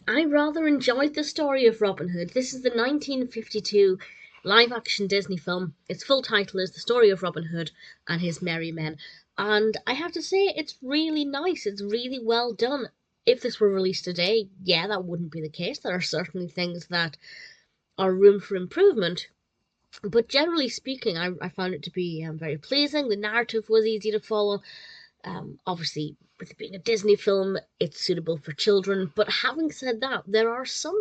I rather enjoyed the story of Robin Hood. This is the 1952 live-action Disney film. Its full title is The Story of Robin Hood and His Merry Men. And I have to say, it's really nice. It's really well done. If this were released today, yeah, that wouldn't be the case. There are certainly things that are room for improvement. But generally speaking, I found it to be very pleasing. The narrative was easy to follow. Obviously, with it being a Disney film, it's suitable for children. But having said that, there are some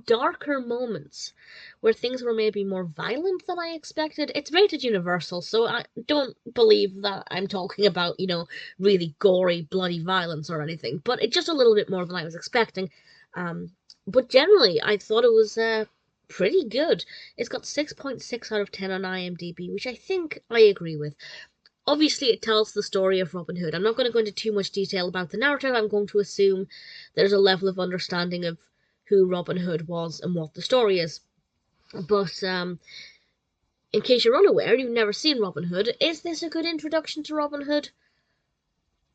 darker moments where things were maybe more violent than I expected. It's rated Universal, so I don't believe that I'm talking about, really gory, bloody violence or anything. But it's just a little bit more than I was expecting. Um, but generally, I thought it was pretty good. It's got 6.6 out of 10 on IMDb, which I think I agree with. Obviously, it tells the story of Robin Hood. I'm not going to go into too much detail about the narrative. I'm going to assume there's a level of understanding of who Robin Hood was and what the story is. But in case you're unaware, you've never seen Robin Hood, is this a good introduction to Robin Hood?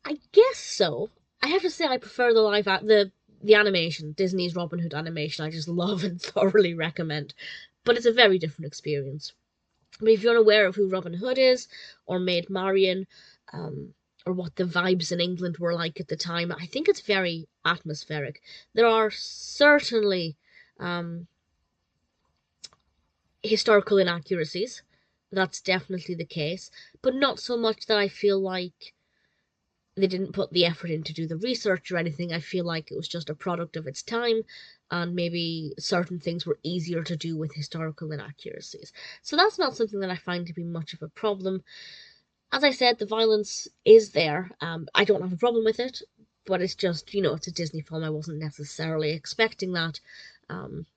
I guess so. I have to say I prefer the animation, Disney's Robin Hood animation. I just love and thoroughly recommend. But it's a very different experience. But if you're unaware of who Robin Hood is, or Maid Marian, or what the vibes in England were like at the time, I think it's very atmospheric. There are certainly historical inaccuracies. That's definitely the case, but not so much that I feel like they didn't put the effort in to do the research or anything. I feel like it was just a product of its time, and maybe certain things were easier to do with historical inaccuracies. So that's not something that I find to be much of a problem. As I said, the violence is there. I don't have a problem with it, but it's just, it's a Disney film. I wasn't necessarily expecting that. Um,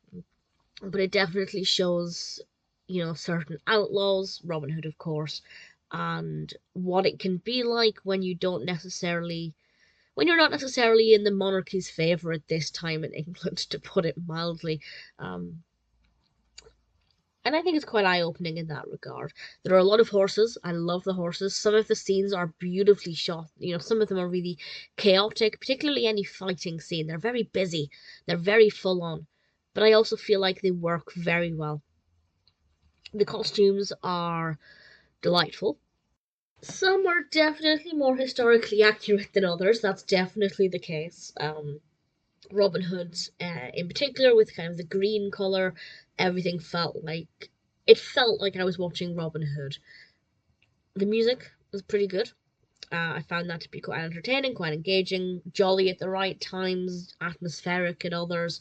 but it definitely shows, certain outlaws, Robin Hood, of course, and what it can be like when you're not necessarily in the monarchy's favour at this time in England, to put it mildly. And I think it's quite eye-opening in that regard. There are a lot of horses. I love the horses. Some of the scenes are beautifully shot. Some of them are really chaotic, particularly any fighting scene. They're very busy. They're very full on. But I also feel like they work very well. The costumes are delightful. Some are definitely more historically accurate than others. That's definitely the case. Robin Hood, in particular, with kind of the green colour, everything felt like I was watching Robin Hood. The music was pretty good. I found that to be quite entertaining, quite engaging, jolly at the right times, atmospheric at others.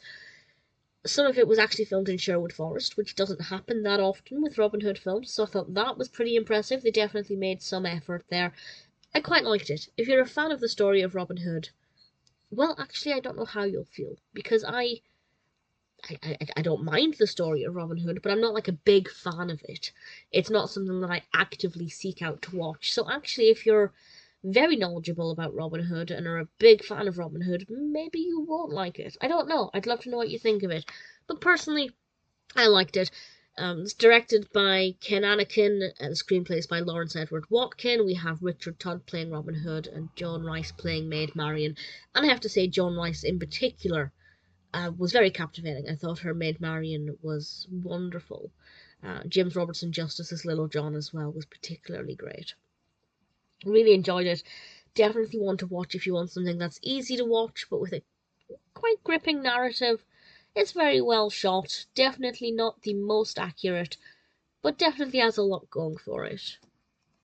Some of it was actually filmed in Sherwood Forest, which doesn't happen that often with Robin Hood films, so I thought that was pretty impressive. They definitely made some effort there. I quite liked it. If you're a fan of the story of Robin Hood, well, actually, I don't know how you'll feel, because I don't mind the story of Robin Hood, but I'm not like a big fan of it. It's not something that I actively seek out to watch. So actually, if you're very knowledgeable about Robin Hood and are a big fan of Robin Hood, maybe you won't like it. I don't know. I'd love to know what you think of it. But personally, I liked it. It's directed by Ken Anakin, and the screenplay is by Lawrence Edward Watkin. We have Richard Todd playing Robin Hood and Joan Rice playing Maid Marian. And I have to say, Joan Rice in particular was very captivating. I thought her Maid Marian was wonderful. James Robertson Justice as Little John as well was particularly great. Really enjoyed it. Definitely one to watch if you want something that's easy to watch, but with a quite gripping narrative. It's very well shot. Definitely not the most accurate, but definitely has a lot going for it.